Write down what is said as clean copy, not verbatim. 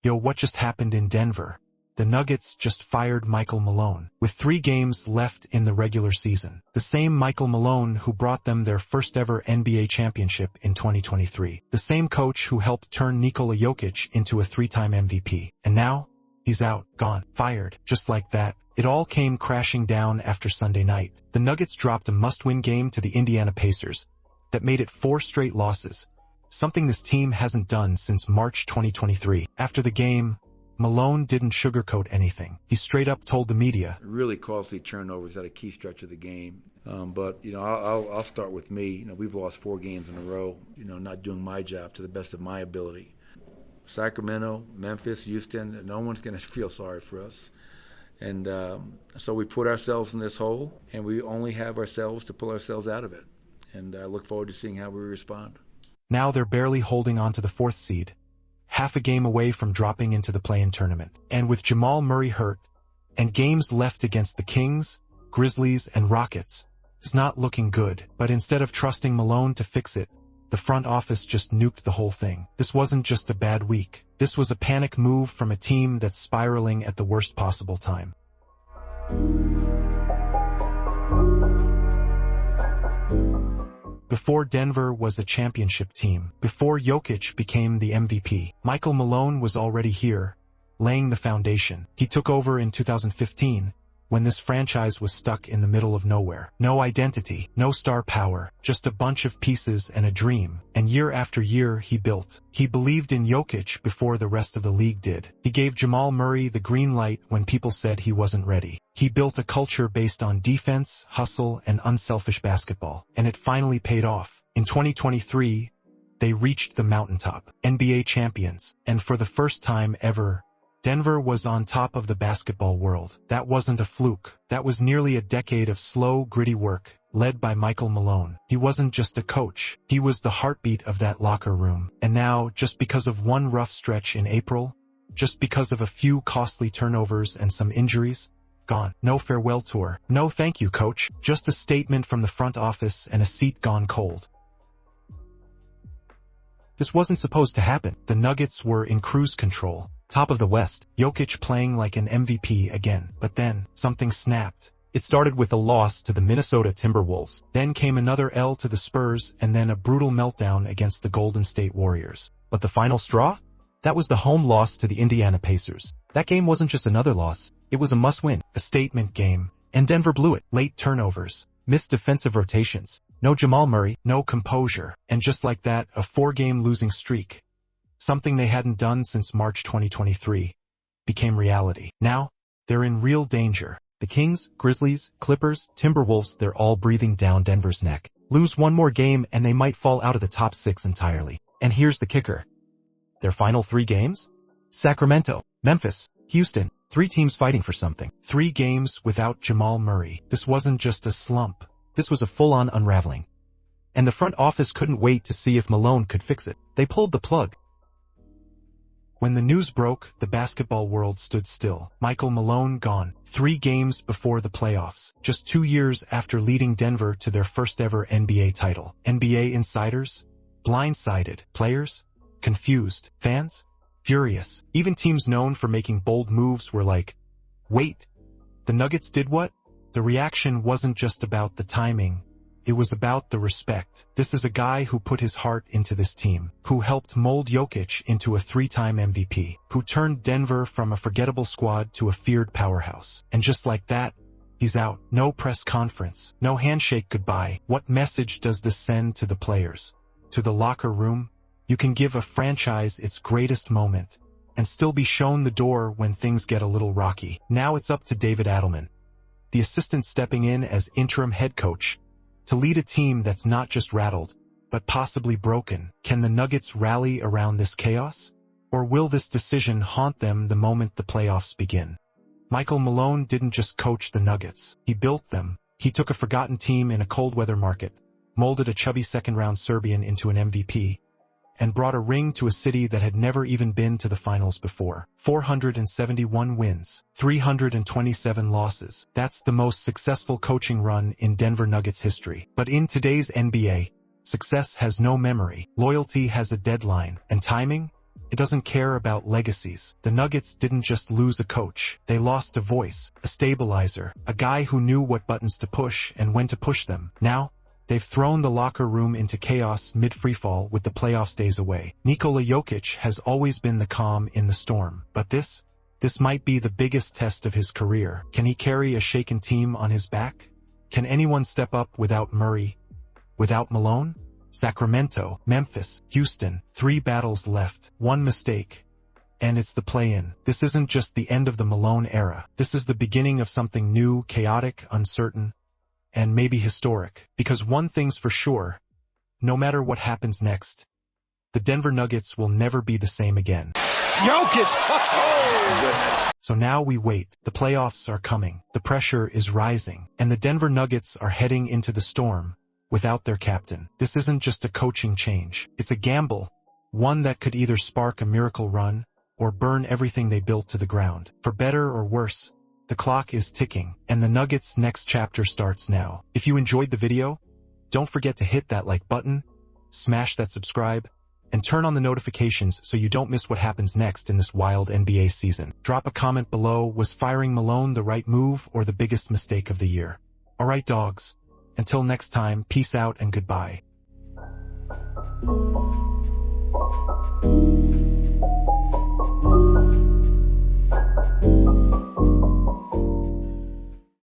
Yo, what just happened in Denver? The Nuggets just fired Michael Malone, with 3 games left in the regular season. The same Michael Malone who brought them their first ever NBA championship in 2023. The same coach who helped turn Nikola Jokic into a 3-time MVP. And now, he's out, gone, fired. Just like that, it all came crashing down after Sunday night. The Nuggets dropped a must-win game to the Indiana Pacers that made it 4 straight losses, something this team hasn't done since March 2023. After the game, Malone didn't sugarcoat anything. He straight up told the media, really costly turnovers at a key stretch of the game. But I'll start with me. We've lost 4 games in a row, not doing my job to the best of my ability. Sacramento, Memphis, Houston, no one's going to feel sorry for us. And so we put ourselves in this hole, and we only have ourselves to pull ourselves out of it. And I look forward to seeing how we respond. Now they're barely holding on to the 4th seed, half a game away from dropping into the play-in tournament. And with Jamal Murray hurt, and games left against the Kings, Grizzlies, and Rockets, it's not looking good. But instead of trusting Malone to fix it, the front office just nuked the whole thing. This wasn't just a bad week. This was a panic move from a team that's spiraling at the worst possible time. Before Denver was a championship team, before Jokic became the MVP, Michael Malone was already here, laying the foundation. He took over in 2015, when this franchise was stuck in the middle of nowhere. No identity, no star power, just a bunch of pieces and a dream. And year after year he built. He believed in Jokic before the rest of the league did. He gave Jamal Murray the green light when people said he wasn't ready. He built a culture based on defense, hustle, and unselfish basketball. And it finally paid off. In 2023, they reached the mountaintop, NBA champions, and for the first time ever, Denver was on top of the basketball world. That wasn't a fluke. That was nearly a decade of slow, gritty work, led by Michael Malone. He wasn't just a coach. He was the heartbeat of that locker room. And now, just because of one rough stretch in April, just because of a few costly turnovers and some injuries, gone. No farewell tour. No thank you, coach. Just a statement from the front office and a seat gone cold. This wasn't supposed to happen. The Nuggets were in cruise control. Top of the West, Jokic playing like an MVP again. But then, something snapped. It started with a loss to the Minnesota Timberwolves. Then came another L to the Spurs, and then a brutal meltdown against the Golden State Warriors. But the final straw? That was the home loss to the Indiana Pacers. That game wasn't just another loss. It was a must-win, a statement game. And Denver blew it. Late turnovers, missed defensive rotations, no Jamal Murray, no composure. And just like that, a 4-game losing streak, something they hadn't done since March 2023, became reality. Now, they're in real danger. The Kings, Grizzlies, Clippers, Timberwolves, they're all breathing down Denver's neck. Lose one more game and they might fall out of the top 6 entirely. And here's the kicker. Their final 3 games? Sacramento, Memphis, Houston. 3 teams fighting for something. 3 games without Jamal Murray. This wasn't just a slump. This was a full-on unraveling. And the front office couldn't wait to see if Malone could fix it. They pulled the plug. When the news broke, the basketball world stood still. Michael Malone gone. 3 games before the playoffs. Just 2 years after leading Denver to their first ever NBA title. NBA insiders? Blindsided. Players? Confused. Fans? Furious. Even teams known for making bold moves were like, wait, the Nuggets did what? The reaction wasn't just about the timing. It was about the respect. This is a guy who put his heart into this team, who helped mold Jokic into a 3-time MVP, who turned Denver from a forgettable squad to a feared powerhouse. And just like that, he's out. No press conference, no handshake goodbye. What message does this send to the players? To the locker room? You can give a franchise its greatest moment and still be shown the door when things get a little rocky. Now it's up to David Adelman, the assistant stepping in as interim head coach, to lead a team that's not just rattled, but possibly broken. Can the Nuggets rally around this chaos? Or will this decision haunt them the moment the playoffs begin? Michael Malone didn't just coach the Nuggets. He built them. He took a forgotten team in a cold weather market, molded a chubby second-round Serbian into an MVP, and brought a ring to a city that had never even been to the finals before. 471 wins, 327 losses. That's the most successful coaching run in Denver Nuggets history. But in today's NBA, success has no memory. Loyalty has a deadline. And timing? It doesn't care about legacies. The Nuggets didn't just lose a coach. They lost a voice, a stabilizer, a guy who knew what buttons to push and when to push them. Now, they've thrown the locker room into chaos mid-freefall with the playoffs days away. Nikola Jokic has always been the calm in the storm. But this might be the biggest test of his career. Can he carry a shaken team on his back? Can anyone step up without Murray? Without Malone? Sacramento, Memphis, Houston, 3 battles left, 1 mistake. And it's the play-in. This isn't just the end of the Malone era. This is the beginning of something new, chaotic, uncertain, and maybe historic. Because one thing's for sure, no matter what happens next, the Denver Nuggets will never be the same again. Jokic! Oh! So now we wait. The playoffs are coming. The pressure is rising. And the Denver Nuggets are heading into the storm without their captain. This isn't just a coaching change. It's a gamble, one that could either spark a miracle run or burn everything they built to the ground. For better or worse, the clock is ticking, and the Nuggets' next chapter starts now. If you enjoyed the video, don't forget to hit that like button, smash that subscribe, and turn on the notifications so you don't miss what happens next in this wild NBA season. Drop a comment below, was firing Malone the right move or the biggest mistake of the year? Alright dogs, until next time, peace out and goodbye.